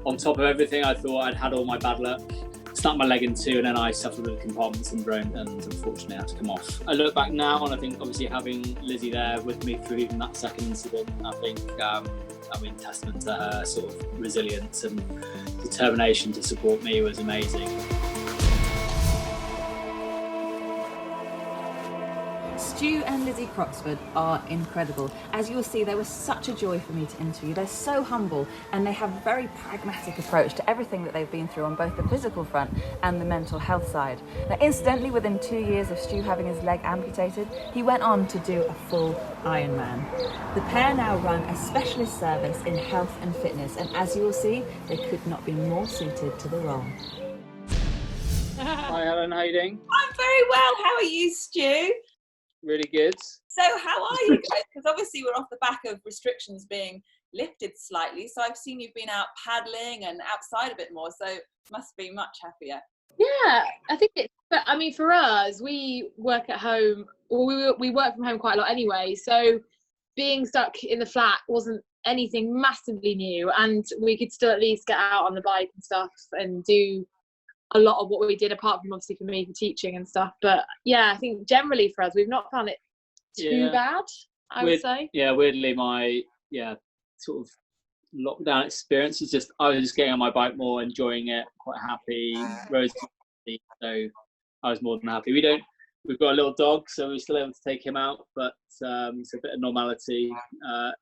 on top of everything, I thought I'd had all my bad luck. Snapped my leg in two, and then I suffered with compartment syndrome, and unfortunately I had to come off. I look back now, and I think obviously having Lizzie there with me through even that second incident, I think, testament to her sort of resilience and determination to support me was amazing. Stu and Lizzie Croxford are incredible. As you'll see, they were such a joy for me to interview. They're so humble, and they have a very pragmatic approach to everything that they've been through on both the physical front and the mental health side. Now, incidentally, within 2 years of Stu having his leg amputated, he went on to do a full Ironman. The pair now run a specialist service in health and fitness, and as you will see, they could not be more suited to the role. Hi Helen, how are you doing? I'm very well. How are you, Stu? Really good. So how are you guys? Because obviously we're off the back of restrictions being lifted slightly. So I've seen you've been out paddling and outside a bit more. So must be much happier. Yeah, I think it's, but I mean, for us, we work at home, or we work from home quite a lot anyway. So being stuck in the flat wasn't anything massively new, and we could still at least get out on the bike and stuff and do a lot of what we did, apart from obviously for me for teaching and stuff. But yeah, I think generally for us, we've not found it too bad, I would say. Yeah, weirdly, my sort of lockdown experience is just, I was just getting on my bike more, enjoying it, quite happy. Rose, so I was more than happy. We've got a little dog, so we're still able to take him out, but it's a bit of normality.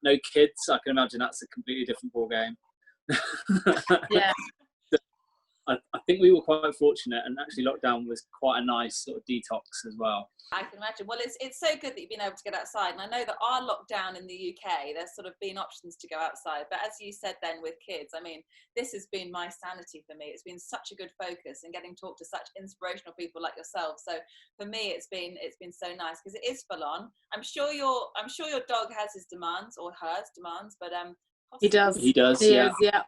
No kids, I can imagine that's a completely different ball game. Yeah. I think we were quite fortunate, and actually lockdown was quite a nice sort of detox as well. I can imagine. Well, it's so good that you've been able to get outside. And I know that our lockdown in the UK, there's sort of been options to go outside. But as you said then with kids, I mean, this has been my sanity for me. It's been such a good focus and getting to talk to such inspirational people like yourself. So for me, it's been so nice because it is full on. I'm sure your dog has his demands, or hers demands, but He does. He does. He yeah. is, yeah.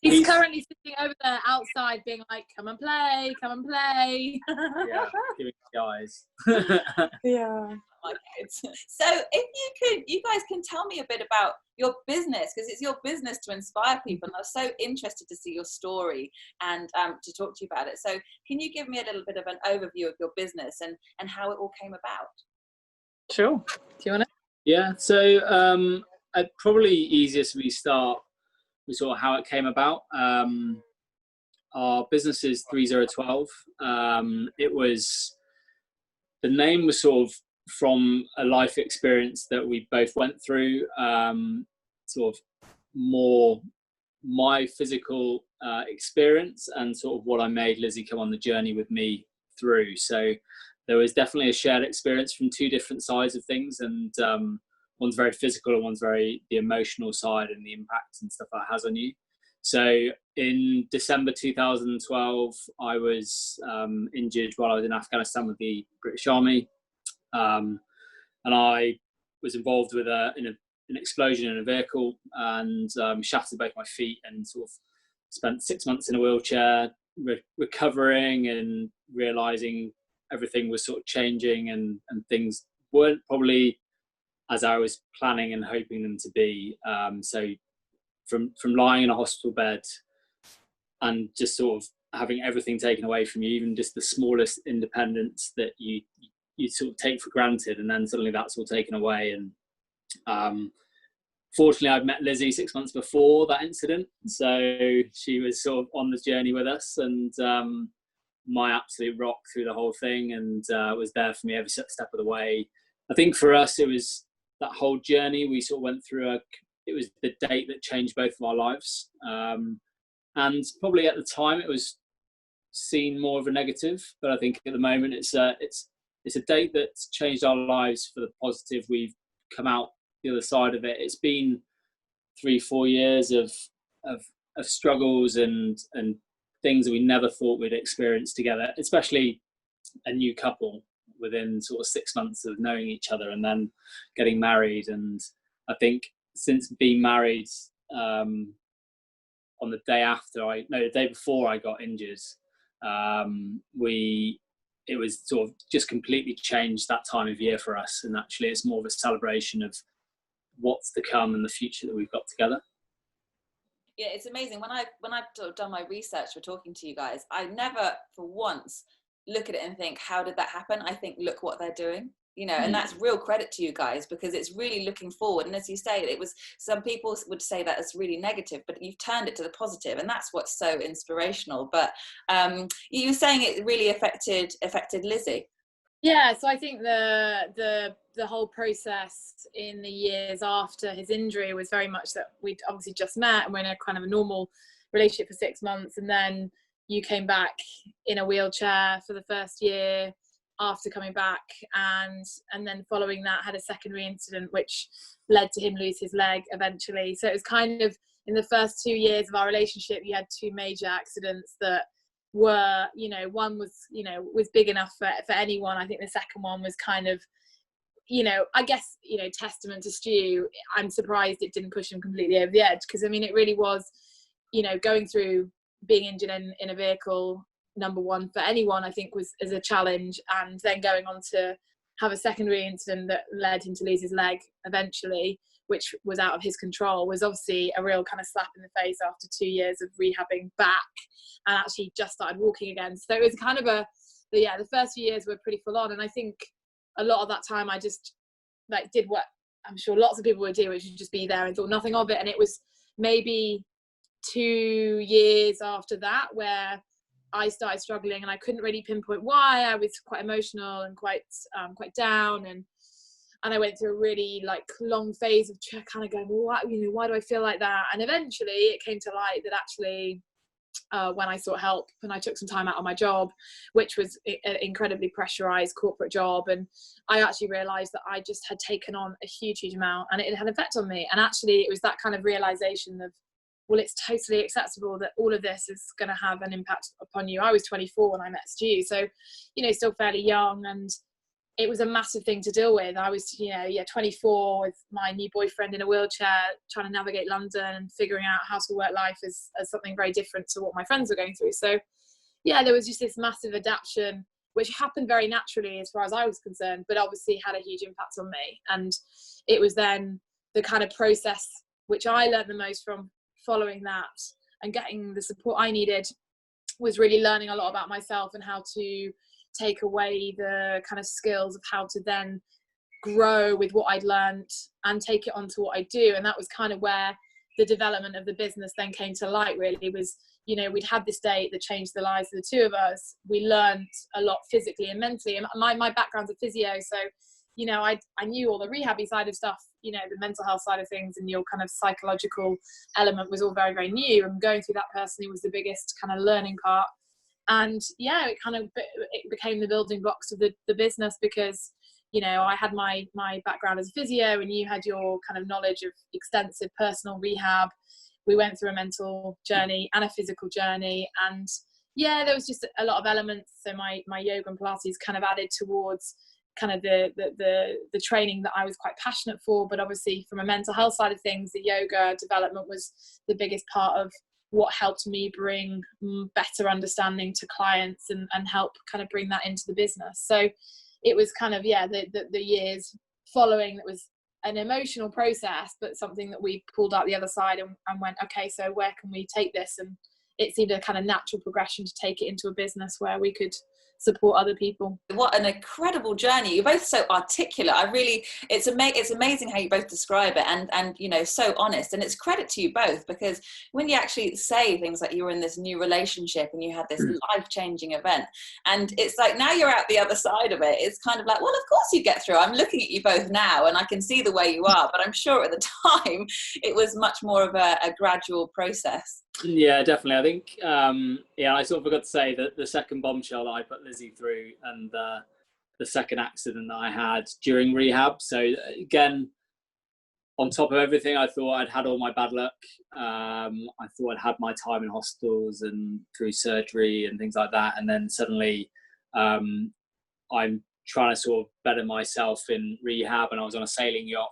He's currently sitting over there outside being like, come and play, come and play. Yeah, giving guys. Yeah. So if you guys can tell me a bit about your business, because it's your business to inspire people, and I was so interested to see your story and to talk to you about it. So can you give me a little bit of an overview of your business and how it all came about? Sure. Do you want to? Yeah, so probably easiest we start with sort of how it came about. Our business is 3012. The name was sort of from a life experience that we both went through, sort of more my physical experience and sort of what I made Lizzie come on the journey with me through. So there was definitely a shared experience from two different sides of things, and one's very physical and one's very the emotional side and the impact and stuff that has on you. So in December 2012, I was injured while I was in Afghanistan with the British Army. And I was involved with an explosion in a vehicle and shattered both my feet, and sort of spent 6 months in a wheelchair, recovering and realising everything was sort of changing and things weren't probably as I was planning and hoping them to be. So from lying in a hospital bed and just sort of having everything taken away from you, even just the smallest independence that you sort of take for granted, and then suddenly that's all taken away. And fortunately, I'd met Lizzie 6 months before that incident, so she was sort of on this journey with us, and my absolute rock through the whole thing, and was there for me every step of the way. I think for us, it was that whole journey we sort of went through. It was the date that changed both of our lives, and probably at the time it was seen more of a negative, but I think at the moment it's a date that's changed our lives for the positive. We've come out the other side of it. It's been 3-4 years of struggles and things that we never thought we'd experience together, especially a new couple within sort of 6 months of knowing each other and then getting married. And I think since being married, on the day before I got injured, it was sort of just completely changed that time of year for us. And actually it's more of a celebration of what's to come and the future that we've got together. Yeah, it's amazing. When I've sort of done my research for talking to you guys, I never for once look at it and think, how did that happen? I think, look what they're doing, you know, and that's real credit to you guys, because it's really looking forward. And as you say, it was, some people would say that it's really negative, but you've turned it to the positive, and that's what's so inspirational. But you were saying it really affected Lizzie. Yeah, so I think the whole process in the years after his injury was very much that we'd obviously just met and we're in a kind of a normal relationship for 6 months, and then you came back in a wheelchair for the first year after coming back, and then following that had a secondary incident which led to him lose his leg eventually. So it was kind of, in the first 2 years of our relationship, you had 2 major accidents that were, you know, one was, you know, was big enough for anyone. I think the second one was kind of, you know, I guess, you know, testament to Stu. I'm surprised it didn't push him completely over the edge, because I mean, it really was, you know, going through being injured in a vehicle, number one for anyone, I think, was as a challenge, and then going on to have a secondary incident that led him to lose his leg eventually, which was out of his control, was obviously a real kind of slap in the face after 2 years of rehabbing back and actually just started walking again. So it was kind of the first few years were pretty full on. And I think a lot of that time I just like did what I'm sure lots of people would do, which is just be there and thought nothing of it. And it was maybe 2 years after that where I started struggling, and I couldn't really pinpoint why. I was quite emotional and quite down, and I went through a really like long phase of kind of going, well, why do I feel like that? And eventually it came to light that actually when I sought help and I took some time out of my job, which was an incredibly pressurized corporate job, and I actually realized that I just had taken on a huge amount, and it had an effect on me. And actually it was that kind of realization of, well, it's totally acceptable that all of this is going to have an impact upon you. I was 24 when I met Stu, so, you know, still fairly young, and it was a massive thing to deal with. I was, 24 with my new boyfriend in a wheelchair, trying to navigate London and figuring out how to work life as something very different to what my friends were going through. So, yeah, there was just this massive adaptation, which happened very naturally as far as I was concerned, but obviously had a huge impact on me. And it was then the kind of process which I learned the most from following that and getting the support I needed, was really learning a lot about myself and how to take away the kind of skills of how to then grow with what I'd learned and take it onto what I do. And that was kind of where the development of the business then came to light, really. Was, we'd had this date that changed the lives of the two of us. We learned a lot physically and mentally, and my background's a physio, so I knew all the rehabby side of stuff, the mental health side of things, and your kind of psychological element was all very, very new, and going through that personally was the biggest kind of learning part. And yeah, it became the building blocks of the business, because I had my background as a physio, and you had your kind of knowledge of extensive personal rehab. We went through a mental journey and a physical journey, and yeah, there was just a lot of elements. So my yoga and Pilates kind of added towards kind of the training that I was quite passionate for. But obviously from a mental health side of things, the yoga development was the biggest part of what helped me bring better understanding to clients and help kind of bring that into the business. So it was kind of, the years following, that was an emotional process, but something that we pulled out the other side and went, okay, so where can we take this? And it seemed a kind of natural progression to take it into a business where we could support other people. What an incredible journey. You're both so articulate. It's amazing how you both describe it, and so honest, and it's credit to you both, because when you actually say things like you were in this new relationship and you had this life-changing event, and it's like now you're out the other side of it, it's kind of like, well, of course you get through. I'm looking at you both now and I can see the way you are, but I'm sure at the time it was much more of a gradual process. Yeah, definitely. I think, I sort of forgot to say that the second bombshell that I put Lizzie through, and the second accident that I had during rehab. So again, on top of everything, I thought I'd had all my bad luck. I thought I'd had my time in hospitals and through surgery and things like that. And then suddenly I'm trying to sort of better myself in rehab, and I was on a sailing yacht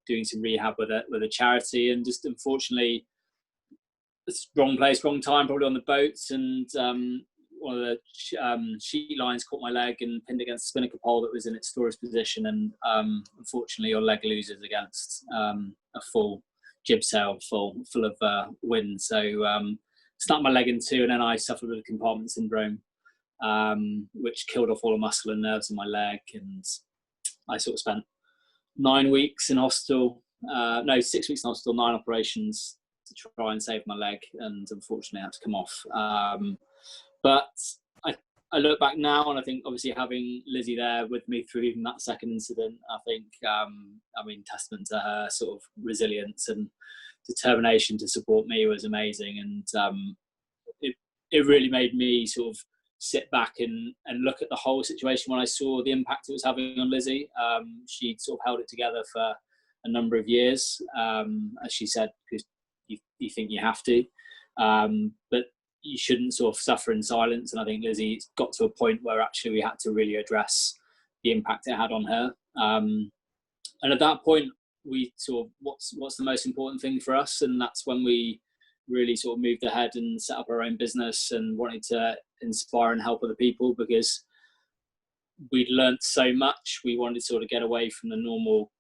doing some rehab with a charity, and just unfortunately, wrong place, wrong time, probably on the boats, and one of the sheet lines caught my leg and pinned against the spinnaker pole that was in its storage position, and unfortunately your leg loses against a full jib sail full of wind. So snapped my leg in two, and then I suffered with compartment syndrome, which killed off all the muscle and nerves in my leg, and I sort of spent 9 weeks in hospital. No, 6 weeks in hospital, 9 operations to try and save my leg, and unfortunately I had to come off. But I look back now, and I think obviously having Lizzie there with me through even that second incident, I think, I mean, testament to her sort of resilience and determination to support me was amazing. And it really made me sort of sit back and look at the whole situation when I saw the impact it was having on Lizzie. She'd sort of held it together for a number of years, as she said, because you think you have to, but you shouldn't sort of suffer in silence. And I think Lizzie got to a point where actually we had to really address the impact it had on her. And at that point, we sort of, what's the most important thing for us? And that's when we really sort of moved ahead and set up our own business and wanted to inspire and help other people, because we'd learned so much. We wanted to sort of get away from the normal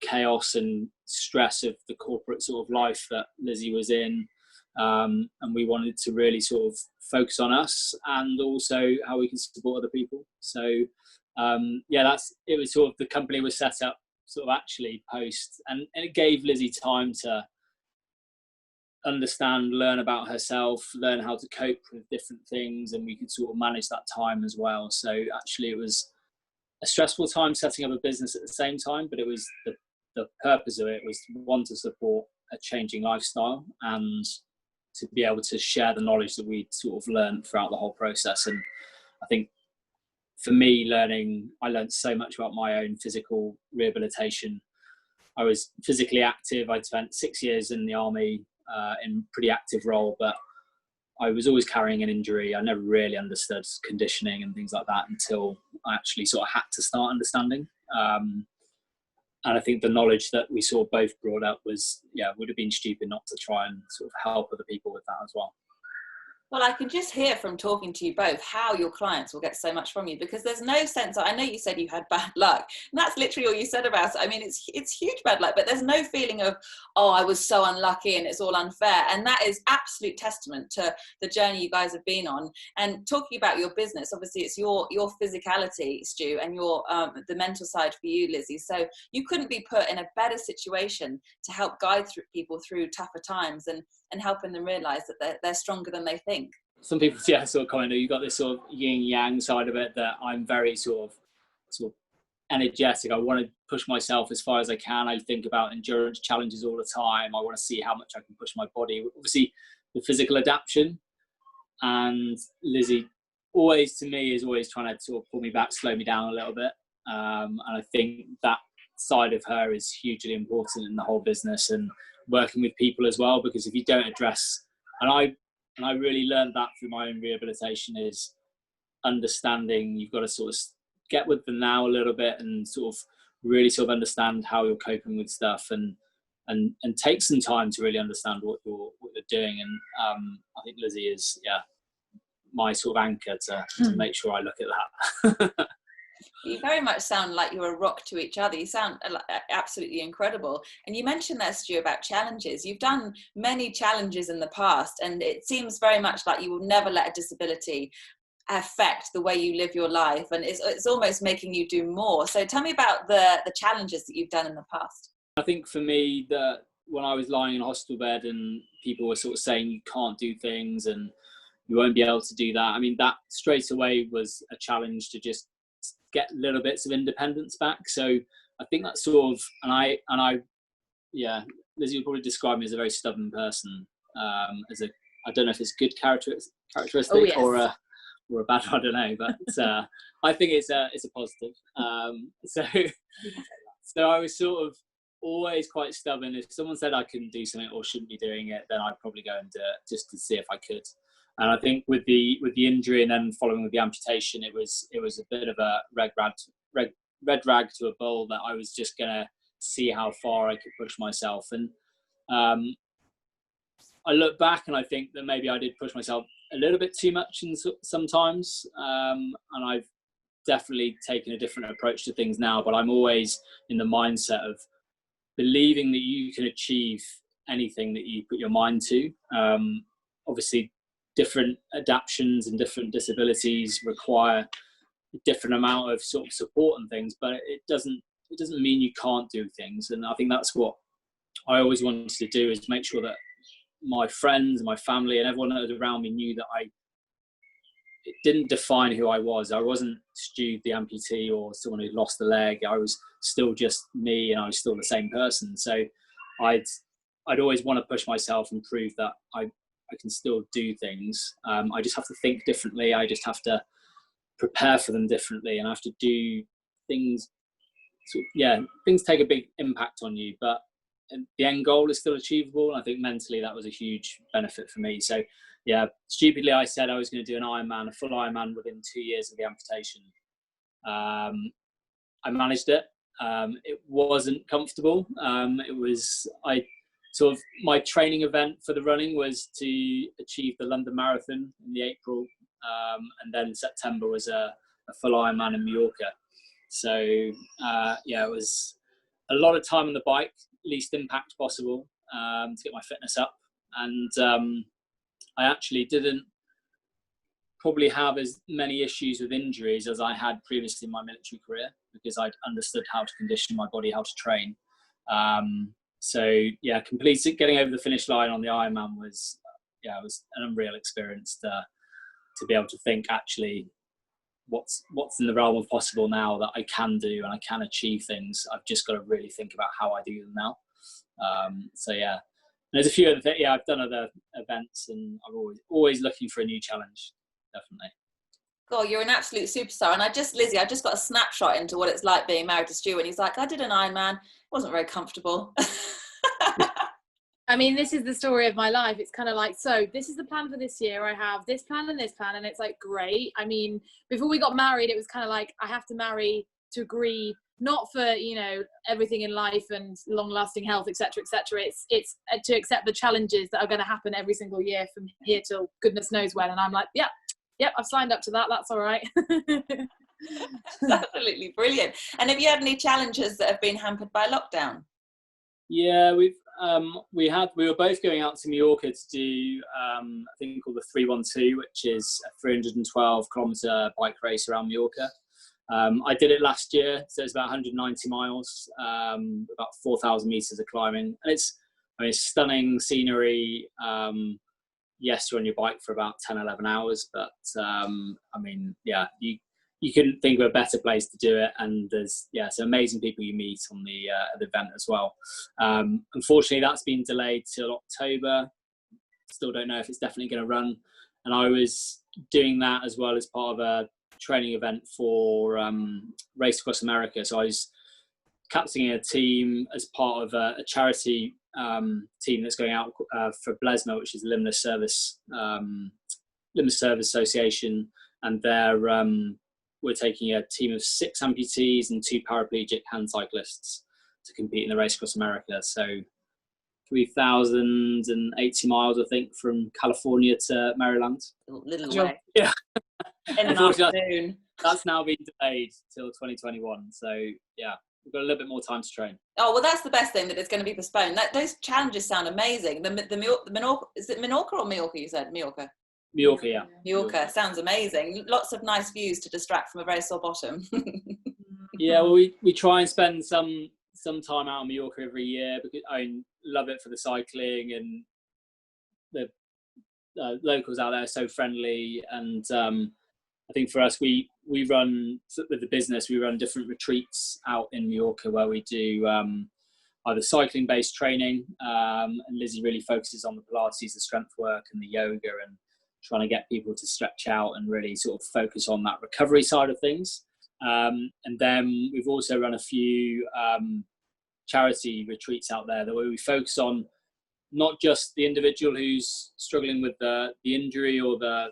chaos and stress of the corporate sort of life that Lizzie was in. And we wanted to really sort of focus on us and also how we can support other people. So yeah, it was sort of, the company was set up sort of actually post, and it gave Lizzie time to understand, learn about herself, learn how to cope with different things, and we could sort of manage that time as well. So actually it was a stressful time setting up a business at the same time, but it was the purpose of it was, one, to support a changing lifestyle and to be able to share the knowledge that we'd sort of learned throughout the whole process. And I think for me, I learned so much about my own physical rehabilitation. I was physically active. I'd spent 6 years in the army in pretty active role, but I was always carrying an injury. I never really understood conditioning and things like that until I actually sort of had to start understanding. And I think the knowledge that we sort of both brought up was, would have been stupid not to try and sort of help other people with that as well. Well, I can just hear from talking to you both how your clients will get so much from you, because there's no sense. I know you said you had bad luck, and that's literally all you said about it. I mean, it's huge bad luck, but there's no feeling of, oh, I was so unlucky and it's all unfair. And that is absolute testament to the journey you guys have been on. And talking about your business, obviously it's your physicality, Stu, and your the mental side for you, Lizzie. So you couldn't be put in a better situation to help guide people through tougher times and helping them realize that they're stronger than they think. Some people, sort of comment, you've got this sort of yin yang side of it that I'm very sort of energetic. I want to push myself as far as I can. I think about endurance challenges all the time. I want to see how much I can push my body. Obviously, the physical adaptation, and Lizzie always, to me, is always trying to sort of pull me back, slow me down a little bit. And I think that side of her is hugely important in the whole business and working with people as well, because if you don't address, and I really learned that through my own rehabilitation, is understanding you've got to sort of get with the now a little bit and sort of really sort of understand how you're coping with stuff and take some time to really understand what you're doing. And I think Lizzie is my sort of anchor to make sure I look at that. You very much sound like you're a rock to each other. You sound absolutely incredible. And you mentioned there, Stu, about challenges. You've done many challenges in the past, and it seems very much like you will never let a disability affect the way you live your life, and it's almost making you do more. So tell me about the challenges that you've done in the past. I think for me, that when I was lying in a hospital bed and people were sort of saying you can't do things and you won't be able to do that, I mean, that straight away was a challenge to just get little bits of independence back. So I think that's sort of, and I Lizzie would probably describe me as a very stubborn person. I don't know if it's a good characteristic or a bad, I don't know, but I think it's a positive. So I was sort of always quite stubborn. If someone said I couldn't do something or shouldn't be doing it, then I'd probably go and do it just to see if I could. And I think with the injury and then following with the amputation, it was a bit of a red rag to a bull that I was just gonna see how far I could push myself. And I look back and I think that maybe I did push myself a little bit too much sometimes. And I've definitely taken a different approach to things now. But I'm always in the mindset of believing that you can achieve anything that you put your mind to. Obviously, different adaptions and different disabilities require a different amount of sort of support and things, but it doesn't mean you can't do things. And I think that's what I always wanted to do, is make sure that my friends, my family, and everyone that was around me knew that it didn't define who I was. I wasn't Stu the amputee or someone who'd lost a leg. I was still just me, and I was still the same person. So I'd always want to push myself and prove that I can still do things. I just have to think differently. I just have to prepare for them differently, and I have to do things. So, yeah, things take a big impact on you, but the end goal is still achievable. And I think mentally that was a huge benefit for me. So yeah, stupidly I said I was going to do an Ironman, a full Ironman, within 2 years of the amputation. I managed it. It wasn't comfortable. My training event for the running was to achieve the London Marathon in the April, and then September was a full Ironman in Mallorca. So yeah, it was a lot of time on the bike, least impact possible, to get my fitness up. And I actually didn't probably have as many issues with injuries as I had previously in my military career, because I'd understood how to condition my body, how to train. So yeah, getting over the finish line on the Ironman was an unreal experience to be able to think, actually, what's in the realm of possible now that I can do, and I can achieve things. I've just got to really think about how I do them now. So yeah, and there's a few other things. Yeah, I've done other events, and I'm always looking for a new challenge. Definitely. God, you're an absolute superstar. And Lizzie, I just got a snapshot into what it's like being married to Stuart. And he's like, I did an Ironman. It wasn't very comfortable. I mean, this is the story of my life. It's kind of like, so this is the plan for this year. I have this plan and this plan. And it's like, great. I mean, before we got married, it was kind of like, I have to marry to agree, not for, everything in life and long lasting health, etc., etc. It's to accept the challenges that are going to happen every single year from here till goodness knows when. And I'm like, yep, I've signed up to that. That's all right. That's absolutely brilliant. And have you had any challenges that have been hampered by lockdown? Yeah, we were both going out to Mallorca to do a thing called the 312, which is a 312 kilometre bike race around Mallorca. I did it last year, so it's about 190 miles, about 4,000 metres of climbing, and it's stunning scenery. Yes, you're on your bike for about 10, 11 hours, but you couldn't think of a better place to do it. And there's some amazing people you meet on the event as well. Unfortunately, that's been delayed till October. Still don't know if it's definitely going to run. And I was doing that as well as part of a training event for Race Across America. So I was captaining a team as part of a charity team that's going out for BLESMA, which is the Limbless Service Association, and we're taking a team of 6 amputees and 2 paraplegic hand cyclists to compete in the Race Across America. So 3,080 miles, I think, from California to Maryland. Little way. Yeah. Unfortunately, that's now been delayed till 2021. So yeah, we've got a little bit more time to train. Oh, well, that's the best thing, that it's going to be postponed. Those challenges sound amazing. The Menorca, is it Menorca or Mallorca, you said? Mallorca. Mallorca, yeah. Mallorca sounds amazing. Lots of nice views to distract from a very sore bottom. Yeah, well, we try and spend some time out on Mallorca every year, because I love it for the cycling, and the locals out there are so friendly. And I think for us, we run, with the business, we run different retreats out in Mallorca where we do either cycling based training, and Lizzie really focuses on the pilates, the strength work, and the yoga, and trying to get people to stretch out and really sort of focus on that recovery side of things. And then we've also run a few charity retreats out there where we focus on not just the individual who's struggling with the injury or the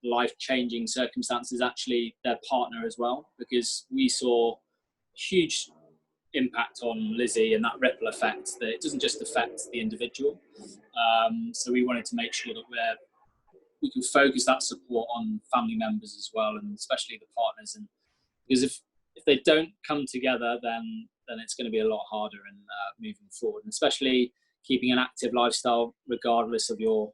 life-changing circumstances, actually their partner as well, because we saw huge impact on Lizzie and that ripple effect, that it doesn't just affect the individual. So we wanted to make sure that we can focus that support on family members as well, and especially the partners. And because if they don't come together, then it's going to be a lot harder in moving forward, and especially keeping an active lifestyle regardless of your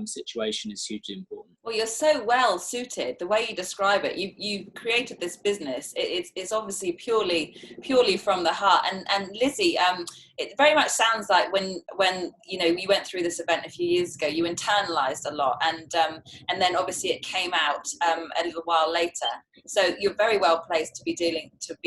situation is hugely important. Well, you're so well suited. The way you describe it, you created this business. It's obviously purely from the heart. And Lizzie, it very much sounds like when you know you went through this event a few years ago, you internalized a lot, and then obviously it came out a little while later. So you're very well placed to be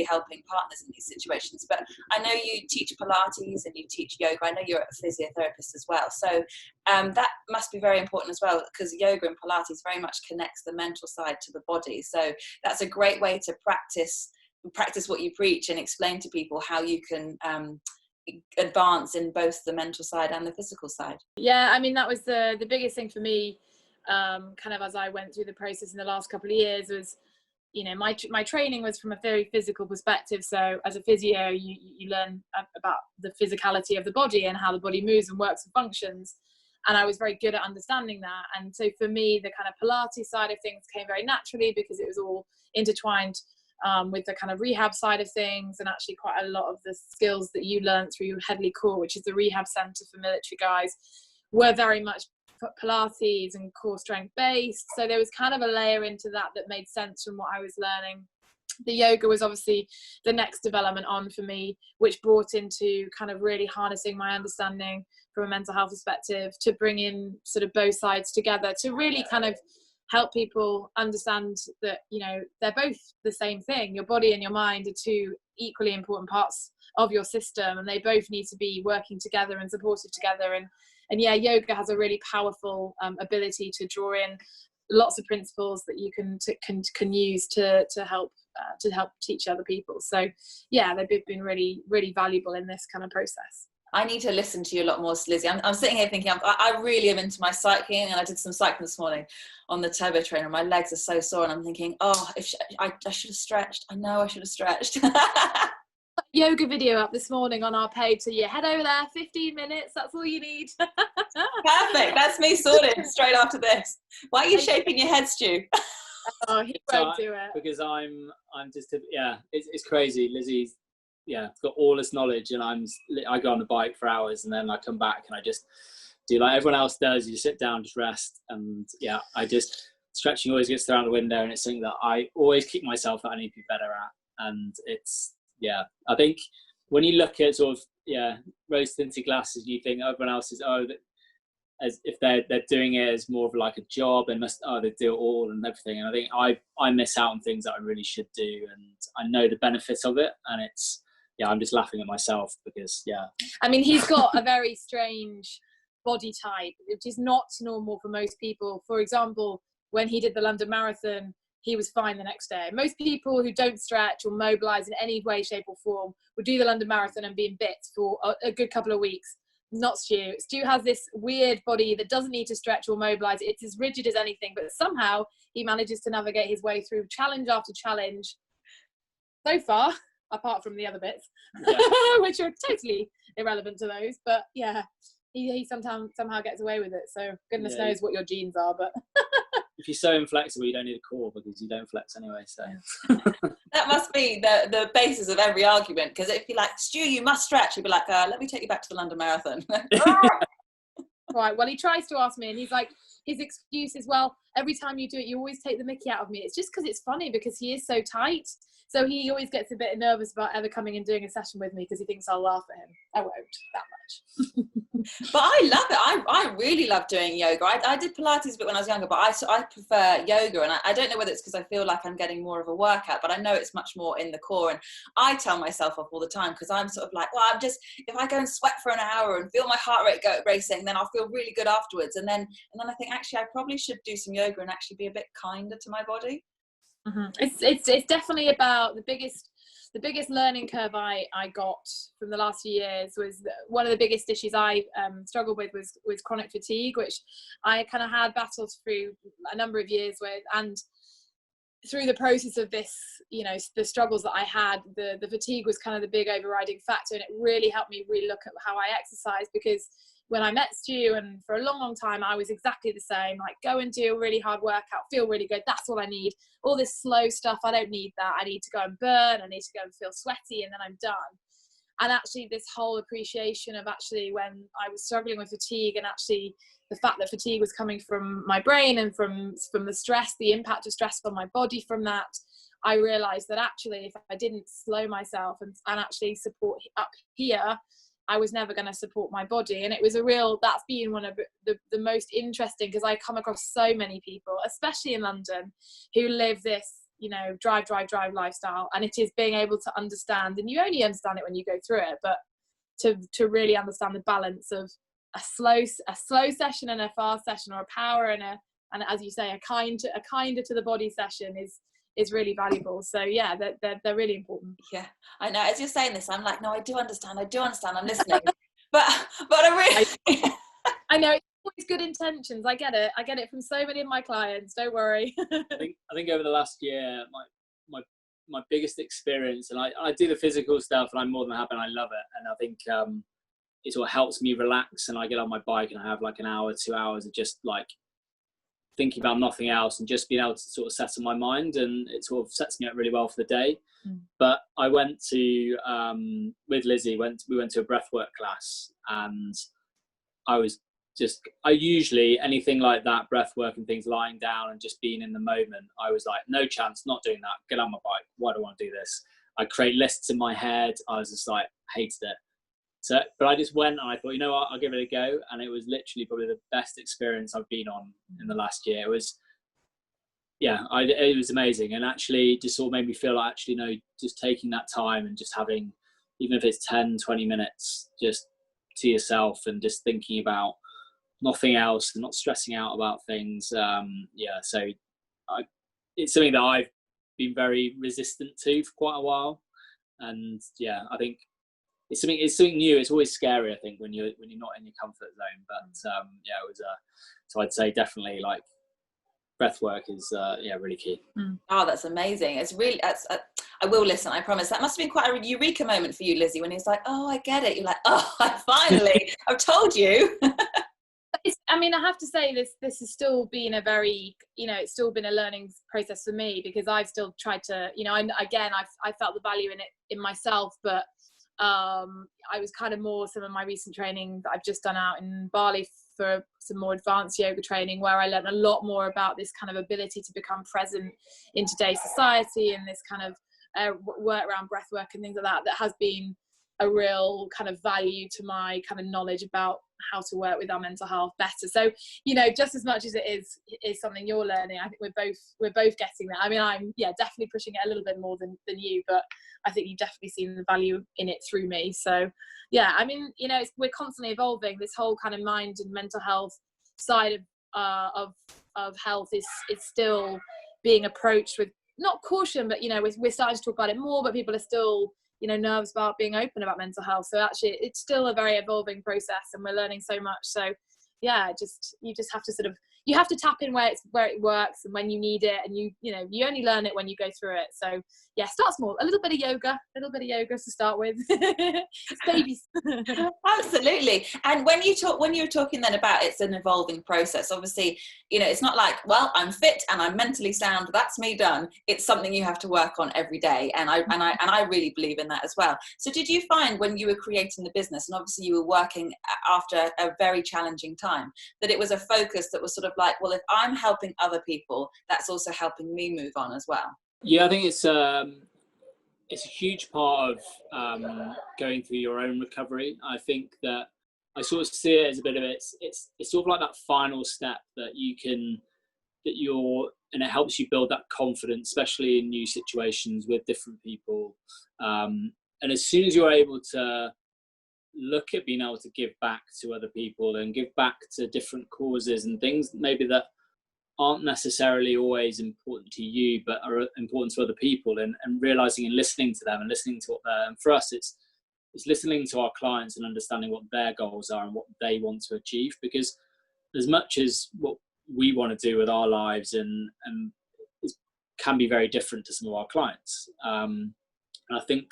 helping partners in these situations. But I know you teach Pilates and you teach yoga. I know you're a physiotherapist as well. So that must be very important as well, because yoga and Pilates very much connects the mental side to the body. So that's a great way to practice what you preach and explain to people how you can advance in both the mental side and the physical side. Yeah, I mean, that was the biggest thing for me, kind of as I went through the process in the last couple of years, was, you know, my training was from a very physical perspective. So as a physio, you learn about the physicality of the body and how the body moves and works and functions. And I was very good at understanding that. And so for me, the kind of Pilates side of things came very naturally, because it was all intertwined with the kind of rehab side of things, and actually quite a lot of the skills that you learned through Headley Core, which is the rehab centre for military guys, were very much Pilates and core strength based. So there was kind of a layer into that made sense from what I was learning. The yoga was obviously the next development on for me, which brought into kind of really harnessing my understanding from a mental health perspective to bring in sort of both sides together to really kind of help people understand that, you know, they're both the same thing. Your body and your mind are two equally important parts of your system, and they both need to be working together and supported together. And yeah, yoga has a really powerful ability to draw in lots of principles that you can use to help teach other people. So yeah, they've been really, really valuable in this kind of process. I need to listen to you a lot more, Lizzie. I'm sitting here thinking, I really am into my cycling, and I did some cycling this morning on the turbo trainer. My legs are so sore, and I'm thinking, oh, I should have stretched. I know I should have stretched. Yoga video up this morning on our page, so yeah, head over there, 15 minutes, that's all you need. Perfect, that's me sorted straight after this. Why are you shaking your head, Stu? Oh, he won't do it. Because I'm just, yeah, it's crazy. Lizzie's, yeah, got all this knowledge, and I go on the bike for hours, and then I come back and I just do like everyone else does. You sit down, just rest, and yeah, stretching always gets thrown out the window, and it's something that I always kick myself that I need to be better at. And it's, yeah, I think when you look at sort of, yeah, rose tinted glasses, you think everyone else is, as if they're doing it as more of like a job, they do it all and everything. And I think I miss out on things that I really should do, and I know the benefits of it, and it's, yeah, I'm just laughing at myself because, yeah. I mean, he's got a very strange body type, which is not normal for most people. For example, when he did the London Marathon, he was fine the next day. Most people who don't stretch or mobilise in any way, shape or form would do the London Marathon and be in bits for a good couple of weeks. Not Stu. Stu has this weird body that doesn't need to stretch or mobilise. It's as rigid as anything, but somehow he manages to navigate his way through challenge after challenge. So far, apart from the other bits, yeah. Which are totally irrelevant to those. But yeah, he somehow gets away with it. So goodness knows what your genes are. But if you're so inflexible, you don't need a core because you don't flex anyway. So that must be the basis of every argument. Because if you're like, Stu, you must stretch, he'd be like, let me take you back to the London Marathon. Right. Well, he tries to ask me, and he's like, his excuse is, well, every time you do it, you always take the mickey out of me. It's just because it's funny, because he is so tight. So he always gets a bit nervous about ever coming and doing a session with me because he thinks I'll laugh at him. I won't that much. But I love it. I really love doing yoga. I did Pilates a bit when I was younger, but I prefer yoga. And I don't know whether it's because I feel like I'm getting more of a workout, but I know it's much more in the core. And I tell myself off all the time because I'm sort of like, well, if I go and sweat for an hour and feel my heart rate go racing, then I'll feel really good afterwards. And then I think, actually, I probably should do some yoga and actually be a bit kinder to my body. Mm-hmm. It's definitely about the biggest learning curve I got from the last few years. Was one of the biggest issues I struggled with was chronic fatigue, which I kind of had battled through a number of years with, and through the process of this, you know, the struggles that I had, the fatigue was kind of the big overriding factor, and it really helped me really look at how I exercise. Because when I met Stu, and for a long time, I was exactly the same. Like, go and do a really hard workout, feel really good. That's all I need. All this slow stuff, I don't need that. I need to go and burn. I need to go and feel sweaty, and then I'm done. And actually this whole appreciation of actually when I was struggling with fatigue, and actually the fact that fatigue was coming from my brain and from the stress, the impact of stress on my body from that, I realized that actually if I didn't slow myself and actually support up here, I was never going to support my body. And it was that's been one of the most interesting, because I come across so many people, especially in London, who live this, you know, drive lifestyle. And it is being able to understand, and you only understand it when you go through it, but to really understand the balance of a slow session and a fast session, or a power and as you say, a kinder to the body session is really valuable. So yeah, they're really important. Yeah, I know. As you're saying this, I'm like, no, I do understand. I'm listening. but I really I know, it's always good intentions. I get it from so many of my clients, don't worry. I think over the last year, my biggest experience, and I do the physical stuff and I'm more than happy and I love it, and I think it sort of helps me relax, and I get on my bike and I have like an hour, 2 hours of just like thinking about nothing else and just being able to sort of settle my mind, and it sort of sets me up really well for the day. But I went to with Lizzie, we went to a breathwork class, and I usually anything like that, breathwork and things, lying down and just being in the moment, I was like, no chance, not doing that, get on my bike, why do I want to do this? I create lists in my head. I was just like, hated it. So, but I just went and I thought, you know what, I'll give it a go. And it was literally probably the best experience I've been on in the last year. It was, it was amazing. And actually just sort of made me feel like, actually, no, just taking that time and just having, even if it's 10, 20 minutes, just to yourself and just thinking about nothing else and not stressing out about things. So it's something that I've been very resistant to for quite a while. And yeah, I think it's something new. It's always scary, I think, when you're not in your comfort zone. But it was so I'd say definitely like breathwork is really key. Oh, that's amazing. It's really I will listen, I promise. That must have been quite a eureka moment for you, Lizzie, when he's like, oh, I get it. You're like, oh, I finally I've told you. I mean, I have to say this has still been a very, it's still been a learning process for me, because I've still tried to, I felt the value in it in myself, but I was kind of more, some of my recent training that I've just done out in Bali for some more advanced yoga training, where I learned a lot more about this kind of ability to become present in today's society, and this kind of work around breath work and things like that has been a real kind of value to my kind of knowledge about how to work with our mental health better. So, just as much as it is something you're learning, I think we're both getting that. I mean, I'm definitely pushing it a little bit more than you, but I think you've definitely seen the value in it through me. So yeah, I mean, we're constantly evolving. This whole kind of mind and mental health side of health is still being approached with not caution, but we're starting to talk about it more, but people are still nerves about being open about mental health. So actually it's still a very evolving process, and we're learning so much. So yeah, you just have to you have to tap in where it works and when you need it, and you only learn it when you go through it. So yeah, start small, a little bit of yoga to start with. It's babies. Absolutely. And when you're talking then about it's an evolving process, obviously, it's not like, well, I'm fit and I'm mentally sound, that's me done. It's something you have to work on every day. And I really believe in that as well. So did you find when you were creating the business, and obviously you were working after a very challenging time, that it was a focus that was sort of like, well, if I'm helping other people, that's also helping me move on as well? Yeah, I think it's a huge part of going through your own recovery. I think that I sort of see it as a bit of it's sort of like that final step that and it helps you build that confidence, especially in new situations with different people. And as soon as you're able to look at being able to give back to other people and give back to different causes and things maybe that aren't necessarily always important to you but are important to other people, and realizing and listening to them and listening to what and for us it's listening to our clients and understanding what their goals are and what they want to achieve, because as much as what we want to do with our lives and it can be very different to some of our clients, and I think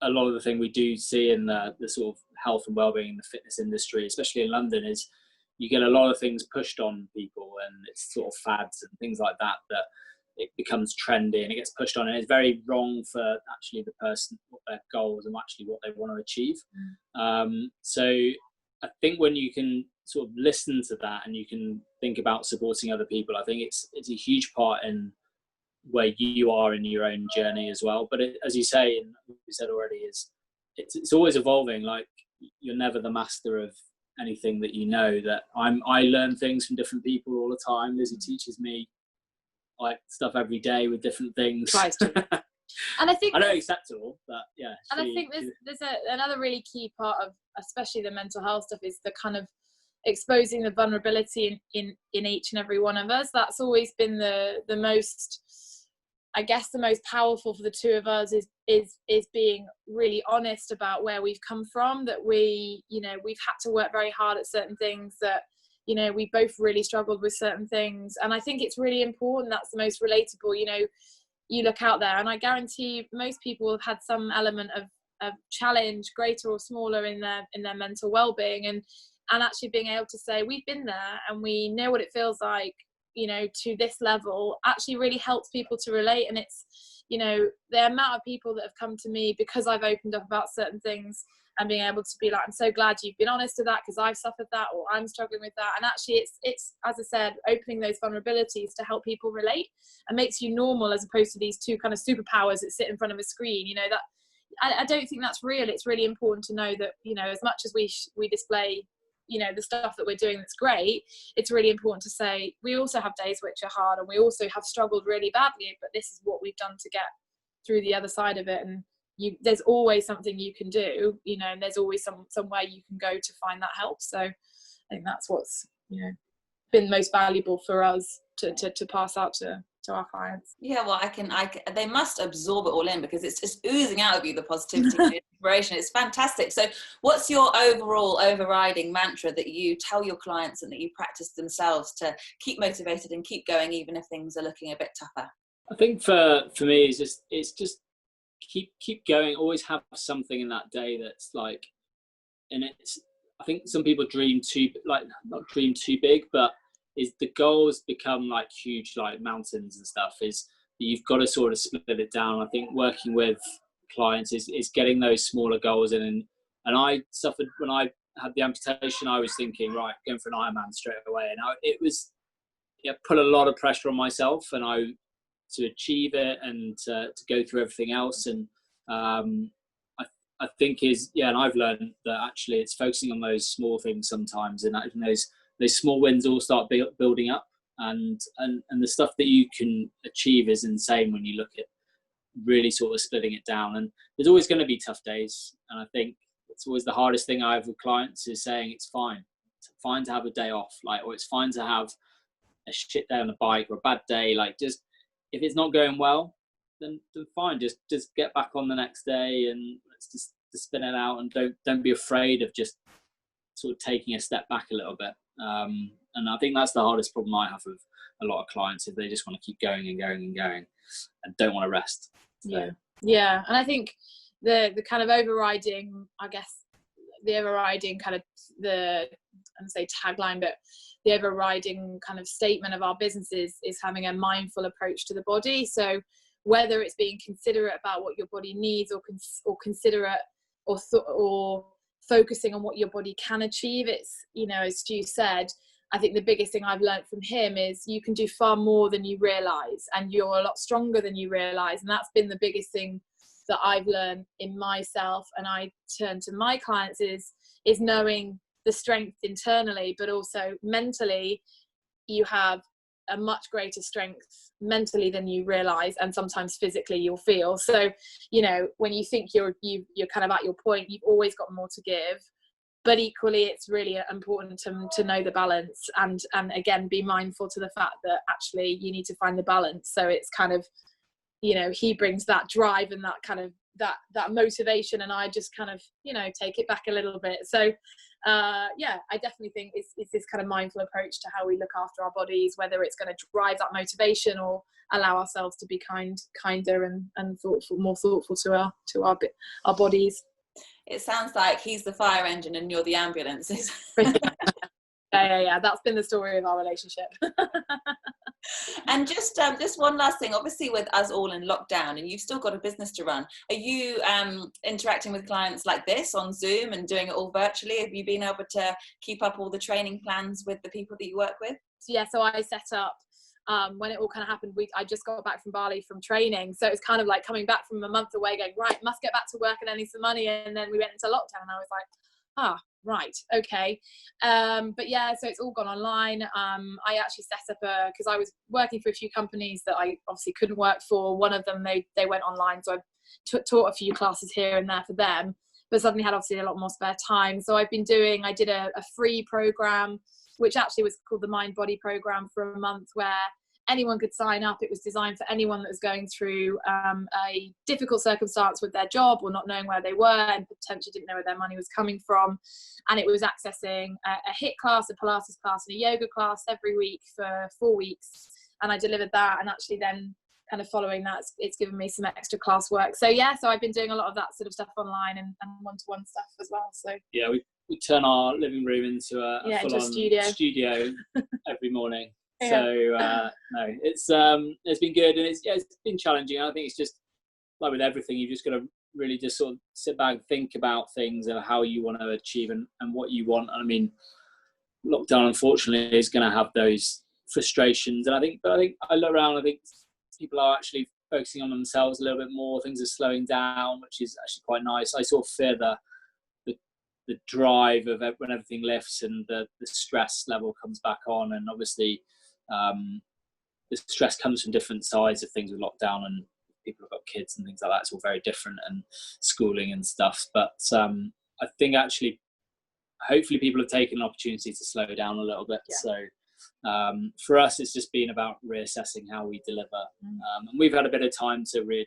a lot of the thing we do see in the sort of health and wellbeing in the fitness industry, especially in London, is you get a lot of things pushed on people, and it's sort of fads and things like that it becomes trendy and it gets pushed on, and it's very wrong for actually the person, what their goals and actually what they want to achieve. So I think when you can sort of listen to that and you can think about supporting other people, I think it's a huge part in where you are in your own journey as well. But as you say, and we said already, is it's always evolving. Like, you're never the master of anything that you know. That I learn things from different people all the time. Lizzie teaches me like stuff every day with different things. Tries to. And I think I don't accept it all, but yeah. And I think there's another really key part of, especially the mental health stuff, is the kind of exposing the vulnerability in each and every one of us. That's always been the most, I guess, the most powerful for the two of us is being really honest about where we've come from, that we, you know, we've had to work very hard at certain things, that, you know, we both really struggled with certain things. And I think it's really important. That's the most relatable. You know, you look out there and I guarantee most people have had some element of challenge, greater or smaller, in their mental well-being, and actually being able to say we've been there and we know what it feels like, you know, to this level, actually really helps people to relate. And it's, you know, the amount of people that have come to me because I've opened up about certain things and being able to be like, I'm so glad you've been honest to that because I've suffered that, or I'm struggling with that. And actually it's as I said, opening those vulnerabilities to help people relate and makes you normal, as opposed to these two kind of superpowers that sit in front of a screen. You know, that I don't think that's real. It's really important to know that, you know, as much as we display, you know, the stuff that we're doing that's great, it's really important to say we also have days which are hard and we also have struggled really badly, but this is what we've done to get through the other side of it. And there's always something you can do, you know, and there's always somewhere you can go to find that help. So I think that's what's, you know, been most valuable for us to pass out to our clients. Yeah, well, they must absorb it all in, because it's just oozing out of you, the positivity and inspiration. It's fantastic. So what's your overall overriding mantra that you tell your clients and that you practice themselves to keep motivated and keep going even if things are looking a bit tougher? I think for me it's just keep going. Always have something in that day that's like, and it's, I think some people dream too, like, not dream too big, but is the goals become like huge, like mountains and stuff, is you've got to sort of split it down. I think working with clients is getting those smaller goals in. And I suffered when I had the amputation. I was thinking, right, going for an Ironman straight away, and it put a lot of pressure on myself and to achieve it and to go through everything else. And I think and I've learned that actually it's focusing on those small things sometimes, and those small wins all start building up, and the stuff that you can achieve is insane when you look at really sort of splitting it down. And there's always going to be tough days, and I think it's always the hardest thing I have with clients is saying it's fine to have a day off, like, or it's fine to have a shit day on the bike or a bad day. Like, just if it's not going well, then fine, just get back on the next day and let's just spin it out, and don't be afraid of just sort of taking a step back a little bit. And I think that's the hardest problem I have with a lot of clients, is they just want to keep going and going and going and don't want to rest. So. Yeah. And I think the kind of overriding, I guess, the overriding kind of I'm gonna say tagline, but the overriding kind of statement of our business is having a mindful approach to the body. So whether it's being considerate about what your body needs, or considerate or focusing on what your body can achieve, it's, you know, as Stu said, I think the biggest thing I've learned from him is you can do far more than you realize, and you're a lot stronger than you realize. And that's been the biggest thing that I've learned in myself, and I turn to my clients is knowing the strength internally, but also mentally you have a much greater strength mentally than you realize, and sometimes physically you'll feel. So, you know, when you think you're kind of at your point, you've always got more to give, but equally it's really important to know the balance, and again be mindful to the fact that actually you need to find the balance. So it's kind of, you know, he brings that drive and that kind of that motivation, and I just kind of, you know, take it back a little bit. So I definitely think it's this kind of mindful approach to how we look after our bodies, whether it's going to drive that motivation or allow ourselves to be kinder and more thoughtful to our bodies. It sounds like he's the fire engine and you're the ambulance. Yeah, that's been the story of our relationship. And just one last thing, obviously with us all in lockdown and you've still got a business to run, are you interacting with clients like this on Zoom and doing it all virtually? Have you been able to keep up all the training plans with the people that you work with? Yeah, so I set up, when it all kind of happened, I just got back from Bali from training, so it's kind of like coming back from a month away going, right, must get back to work and earning some money, and then we went into lockdown and I was like, right, okay. But yeah, so it's all gone online. I actually set up because I was working for a few companies that I obviously couldn't work for. One of them, they went online, so I taught a few classes here and there for them, but suddenly had obviously a lot more spare time. So I did a free program, which actually was called the Mind Body Program, for a month, where anyone could sign up. It was designed for anyone that was going through a difficult circumstance with their job or not knowing where they were and potentially didn't know where their money was coming from. And it was accessing a HIIT class, a Pilates class and a yoga class every week for 4 weeks. And I delivered that, and actually then kind of following that, it's given me some extra class work. So yeah, so I've been doing a lot of that sort of stuff online and one-to-one stuff as well. So yeah, we turn our living room into a full-on studio every morning. Yeah. So no, it's been good, and it's been challenging. I think it's just like with everything, you've just got to really just sort of sit back and think about things and how you want to achieve and what you want. I mean, lockdown unfortunately is going to have those frustrations, and I think I look around, I think people are actually focusing on themselves a little bit more. Things are slowing down, which is actually quite nice. I sort of fear the drive of when everything lifts and the stress level comes back on, and obviously the stress comes from different sides of things with lockdown, and people have got kids and things like that. It's all very different, and schooling and stuff. But I think actually, hopefully, people have taken an opportunity to slow down a little bit. Yeah. So for us, it's just been about reassessing how we deliver, and we've had a bit of time to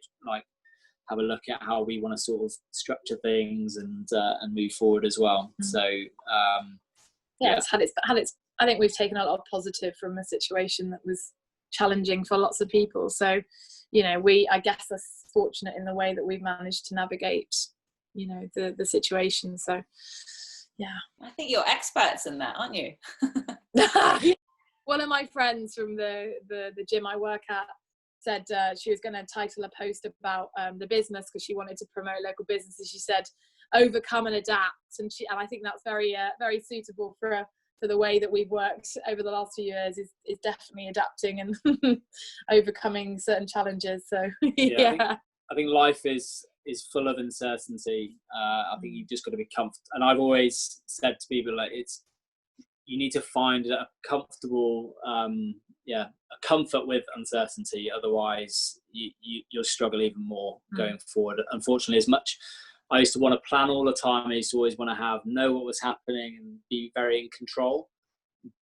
have a look at how we want to sort of structure things and move forward as well. So it's had its. I think we've taken a lot of positive from a situation that was challenging for lots of people. So, I guess are fortunate in the way that we've managed to navigate, the situation. So, yeah. I think you're experts in that, aren't you? One of my friends from the gym I work at said she was going to title a post about the business because she wanted to promote local businesses. She said, "Overcome and adapt," and I think that's very suitable for the way that we've worked over the last few years. Is definitely adapting and overcoming certain challenges. So yeah. I think life is full of uncertainty. I think you've just got to be comfortable. And I've always said to people, you need to find a comfortable, a comfort with uncertainty. Otherwise, you'll struggle even more going forward. Unfortunately, as much I used to want to plan all the time, I used to always want to know what was happening and be very in control.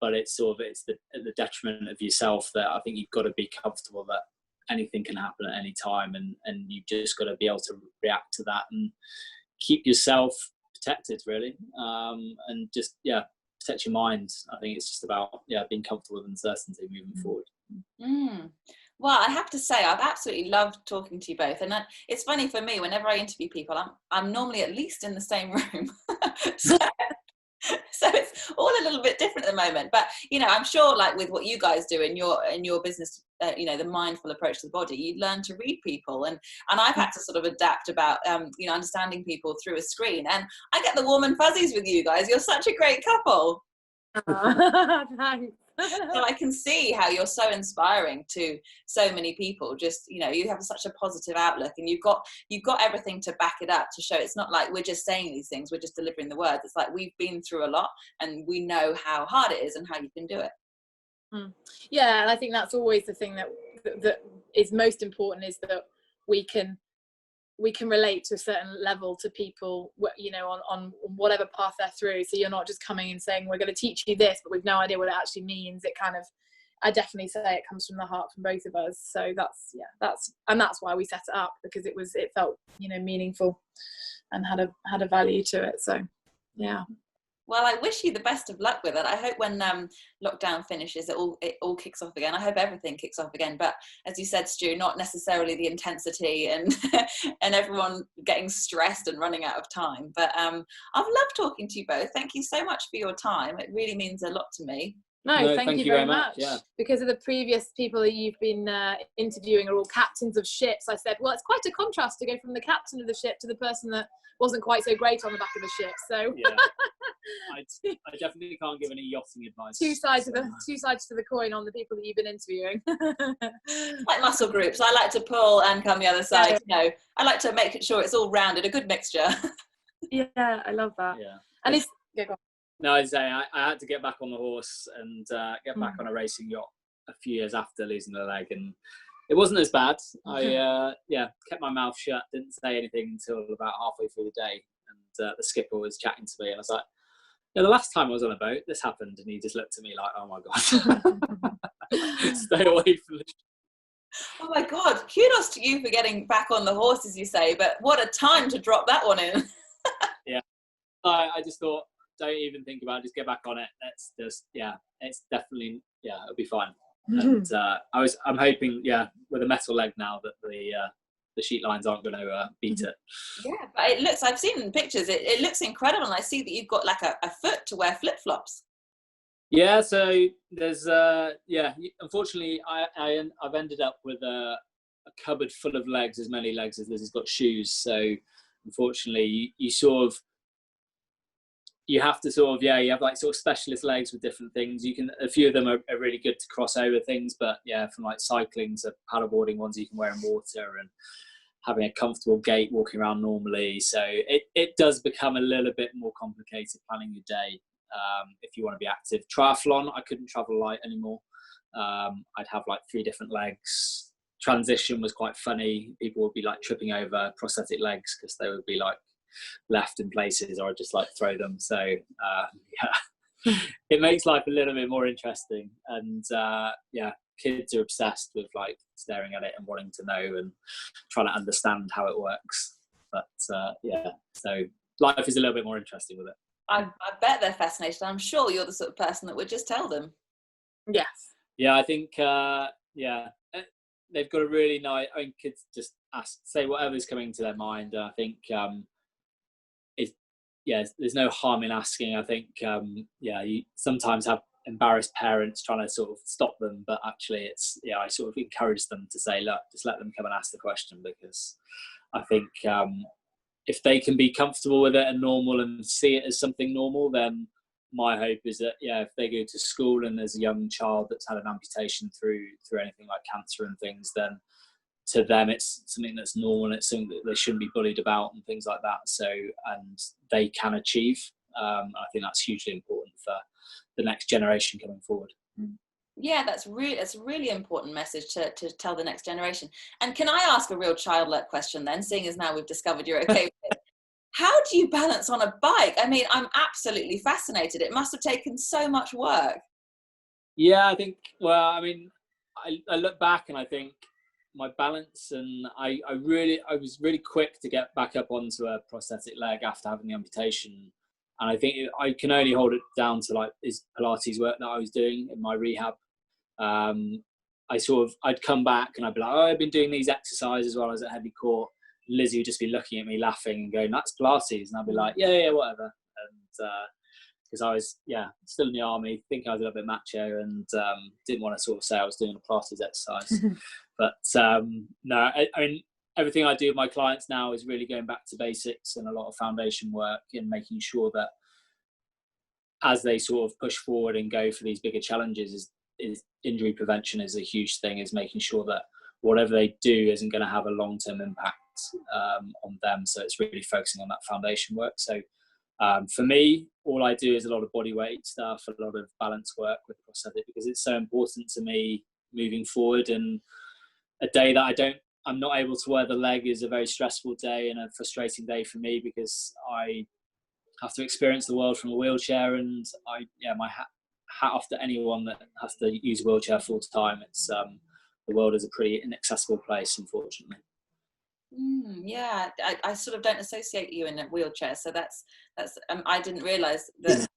But it's the detriment of yourself that I think you've got to be comfortable that anything can happen at any time, and you've just got to be able to react to that and keep yourself protected, really, and just protect your mind. I think it's just about being comfortable with uncertainty moving forward. Well, I have to say, I've absolutely loved talking to you both, and it's funny for me, whenever I interview people, I'm normally at least in the same room. So it's all a little bit different at the moment, but I'm sure, like with what you guys do in your business, the mindful approach to the body, you learn to read people, and I've had to sort of adapt about understanding people through a screen, and I get the warm and fuzzies with you guys. You're such a great couple. Thanks. So I can see how you're so inspiring to so many people. Just you have such a positive outlook, and you've got everything to back it up, to show it's not like we're just saying these things, we're just delivering the words. It's like we've been through a lot and we know how hard it is and how you can do it. Yeah, and I think that's always the thing that is most important, is that we can relate to a certain level to people, on whatever path they're through. So you're not just coming and saying, we're going to teach you this, but we've no idea what it actually means. It kind of, I definitely say it comes from the heart from both of us. So that's why we set it up, because it felt, meaningful and had a value to it. So, yeah. Well, I wish you the best of luck with it. I hope when lockdown finishes, it all kicks off again. I hope everything kicks off again. But as you said, Stu, not necessarily the intensity and and everyone getting stressed and running out of time. But I've loved talking to you both. Thank you so much for your time. It really means a lot to me. No, thank you very much. Yeah. Because of the previous people that you've been interviewing are all captains of ships, I said, well, it's quite a contrast to go from the captain of the ship to the person that wasn't quite so great on the back of the ship. So yeah, I definitely can't give any yachting advice. two sides to the coin on the people that you've been interviewing. Like muscle groups, I like to pull and come the other side. You know, I like to make sure it's all rounded, a good mixture. Yeah, I love that. Yeah, and it's go on. No, I'd say I had to get back on the horse and get back on a racing yacht a few years after losing the leg, and it wasn't as bad. I kept my mouth shut, didn't say anything until about halfway through the day, and the skipper was chatting to me, and I was like, yeah, the last time I was on a boat, this happened, and he just looked at me like, oh my god, stay away from the. Oh my god, kudos to you for getting back on the horse, as you say, but what a time to drop that one in. Yeah, I just thought, don't even think about it, just get back on it. It's just, it's definitely, it'll be fine. And I'm hoping, with a metal leg now, that the sheet lines aren't going to beat it. Yeah, but it looks, I've seen it looks incredible, and I see that you've got like a foot to wear flip-flops. Yeah, so there's unfortunately I've ended up with a cupboard full of legs, as many legs as Lizzie's got shoes. So unfortunately you have to you have like sort of specialist legs with different things. A few of them are really good to cross over things, but from like cycling to paddleboarding, ones you can wear in water, and having a comfortable gait walking around normally. So it does become a little bit more complicated planning your day. If you want to be active. Triathlon, I couldn't travel light anymore. I'd have like 3 different legs. Transition was quite funny. People would be like tripping over prosthetic legs because they would be like left in places, or I'd just like throw them. So it makes life a little bit more interesting. And kids are obsessed with like staring at it and wanting to know and trying to understand how it works. But so life is a little bit more interesting with it. I bet they're fascinated. I'm sure you're the sort of person that would just tell them. Yes. Yeah, I think they've got a really nice. I mean, kids just say whatever's coming to their mind. I think there's no harm in asking. I think you sometimes have embarrassed parents trying to sort of stop them, but actually I sort of encourage them to say, look, just let them come and ask the question, because I think if they can be comfortable with it and normal and see it as something normal, then my hope is that if they go to school and there's a young child that's had an amputation through anything like cancer and things, then to them it's something that's normal, and it's something that they shouldn't be bullied about and things like that. So, and they can achieve. I think that's hugely important for the next generation coming forward. Yeah, that's a really important message to tell the next generation. And can I ask a real childlike question then, seeing as now we've discovered you're okay with it? How do you balance on a bike? I mean, I'm absolutely fascinated. It must have taken so much work. Yeah, I think, well, I mean, I look back and I think my balance, and I was really quick to get back up onto a prosthetic leg after having the amputation. And I think I can only hold it down to like is Pilates work that I was doing in my rehab. I'd come back and I'd be like, oh, I've been doing these exercises while I was at heavy court. Lizzie would just be looking at me laughing and going, that's Pilates. And I'd be like, yeah, whatever. And because I was still in the army, thinking I was a little bit macho, and didn't want to sort of say I was doing a Pilates exercise. But no, I mean, everything I do with my clients now is really going back to basics and a lot of foundation work, and making sure that as they sort of push forward and go for these bigger challenges, is injury prevention is a huge thing, is making sure that whatever they do isn't going to have a long-term impact on them. So it's really focusing on that foundation work. So for me, all I do is a lot of body weight stuff, a lot of balance work with prosthetic, because it's so important to me moving forward. And a day that I'm not able to wear the leg is a very stressful day and a frustrating day for me, because I have to experience the world from a wheelchair, and my hat off to anyone that has to use a wheelchair full time. It's the world is a pretty inaccessible place, unfortunately. I sort of don't associate you in a wheelchair, so that's I didn't realise that.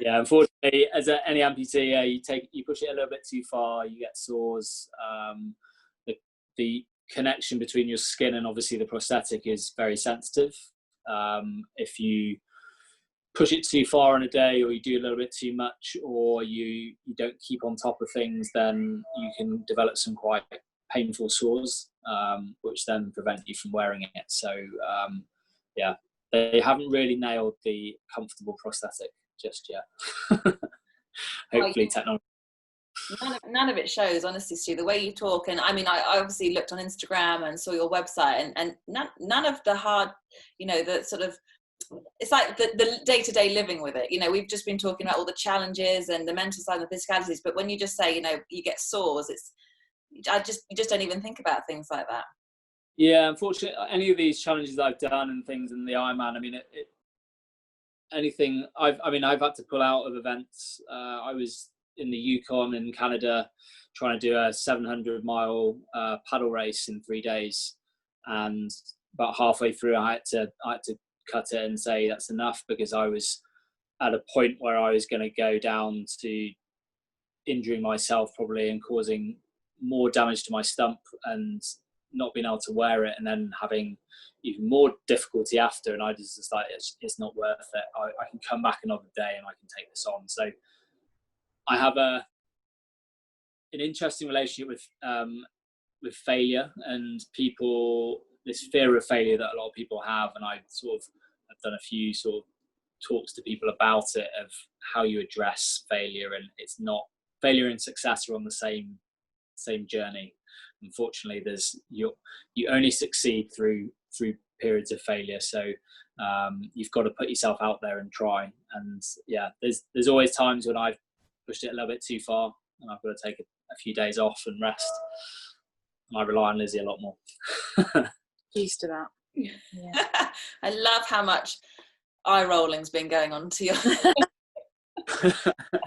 Yeah, unfortunately, as any amputee, you push it a little bit too far, you get sores. The connection between your skin and obviously the prosthetic is very sensitive. If you push it too far in a day, or you do a little bit too much, or you don't keep on top of things, then you can develop some quite painful sores, which then prevent you from wearing it. So yeah, they haven't really nailed the comfortable prosthetic just yet. Hopefully technology. None of it shows, honestly, Stu, the way you talk. And I mean, I obviously looked on Instagram and saw your website, and none of the hard, you know, the sort of, it's like the day-to-day living with it. You know, we've just been talking about all the challenges and the mental side and the physicalities, but when you just say, you know, you get sores, you just don't even think about things like that. Yeah, unfortunately, any of these challenges I've done and things in the Ironman, I mean, anything I've had to pull out of events. I was in the Yukon in Canada trying to do a 700-mile paddle race in 3 days, and about halfway through I had to cut it and say that's enough, because I was at a point where I was going to go down to injuring myself probably and causing more damage to my stump and not being able to wear it, and then having even more difficulty after. And I just like, it's not worth it. I can come back another day and I can take this on. So I have an interesting relationship with failure and people, this fear of failure that a lot of people have. And I sort of have done a few sort of talks to people about it, of how you address failure. And it's not, failure and success are on the same journey. Unfortunately, you only succeed through periods of failure. So you've got to put yourself out there and try. And yeah, there's always times when I've pushed it a little bit too far and I've got to take a few days off and rest. And I rely on Lizzie a lot more. Used to that. Yeah. I love how much eye rolling's been going on to your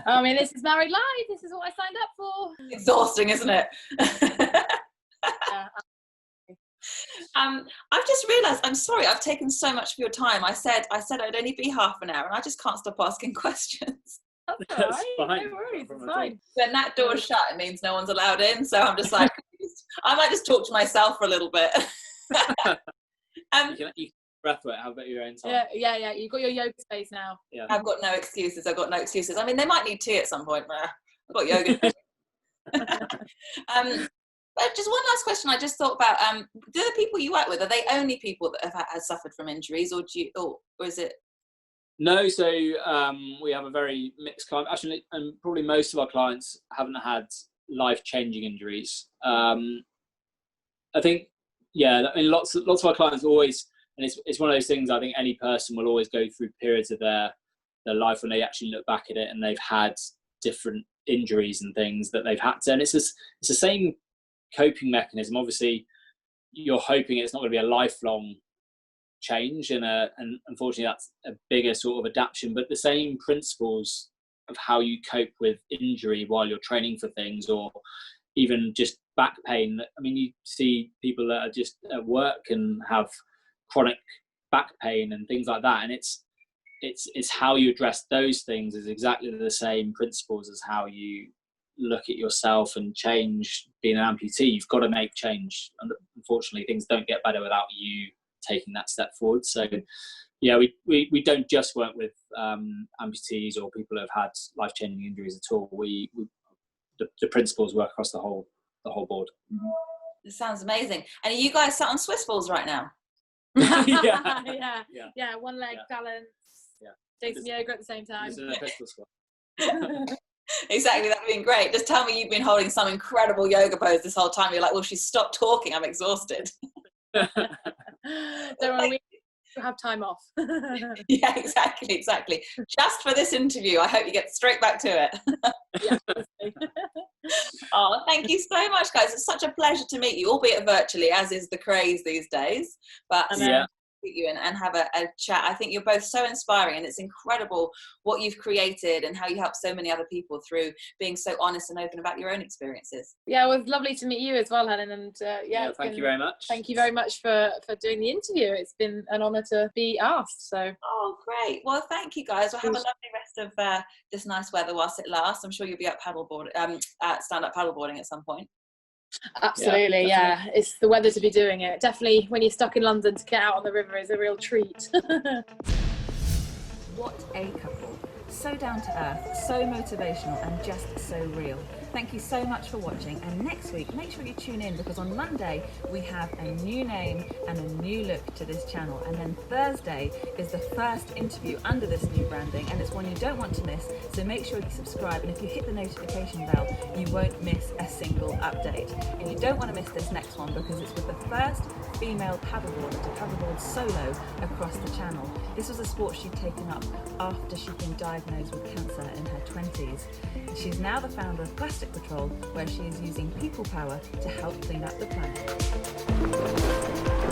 I mean, this is married life. This is what I signed up for. Exhausting, isn't it? Yeah. I've just realised, I'm sorry, I've taken so much of your time. I said I'd only be half an hour, and I just can't stop asking questions. That's all right. Fine. No worries, it's fine. When that door's shut, it means no one's allowed in. So I'm just like, I might just talk to myself for a little bit. You can breathwork. How about your own time? Yeah. You've got your yoga space now. Yeah. I've got no excuses. I mean, they might need tea at some point. But I've got yoga. But just one last question. I just thought about, do the people you work with, are they only people that have suffered from injuries, or is it? No, so we have a very mixed client. Actually, and probably most of our clients haven't had life-changing injuries. I think, yeah, I mean, lots of our clients always, and it's one of those things. I think any person will always go through periods of their life when they actually look back at it and they've had different injuries and things that they've had to. And it's the same coping mechanism. Obviously, you're hoping it's not going to be a lifelong change, and unfortunately that's a bigger sort of adaptation, but the same principles of how you cope with injury while you're training for things, or even just back pain. I mean, you see people that are just at work and have chronic back pain and things like that, and it's how you address those things is exactly the same principles as how you look at yourself and change. Being an amputee, you've got to make change, and unfortunately things don't get better without you taking that step forward. So yeah, we don't just work with amputees or people who have had life-changing injuries at all. The principles work across the whole board. It sounds amazing. And are you guys sat on Swiss balls right now? Yeah. One leg balance. Yeah. Do some yoga at the same time. This is a pistol squat. Exactly, that'd been great. Just tell me you've been holding some incredible yoga pose this whole time. You're like, well, she's stopped talking, I'm exhausted. Don't worry, we have time off. Yeah, exactly. Just for this interview, I hope you get straight back to it. Yeah. Oh, thank you so much, guys. It's such a pleasure to meet you, albeit virtually, as is the craze these days. But yeah, meet you and have a chat. I think you're both so inspiring, and it's incredible what you've created and how you help so many other people through being so honest and open about your own experiences. Yeah, it was lovely to meet you as well, Helen, and thank you very much. Thank you very much for doing the interview. It's been an honour to be asked. So great. Well, thank you guys. We'll have a lovely rest of this nice weather whilst it lasts. I'm sure you'll be up stand-up paddleboarding at some point. Absolutely, yeah. It's the weather to be doing it. Definitely, when you're stuck in London, to get out on the river is a real treat. What a couple. So down to earth, so motivational, and just so real. Thank you so much for watching, and next week make sure you tune in, because on Monday we have a new name and a new look to this channel, and then Thursday is the first interview under this new branding, and it's one you don't want to miss, so make sure you subscribe, and if you hit the notification bell you won't miss a single update. And you don't want to miss this next one, because it's with the first female paddleboarder to paddleboard solo across the channel. This was a sport she'd taken up after she'd been diagnosed with cancer in her 20s. She's now the founder of Plastic Patrol, where she is using people power to help clean up the planet.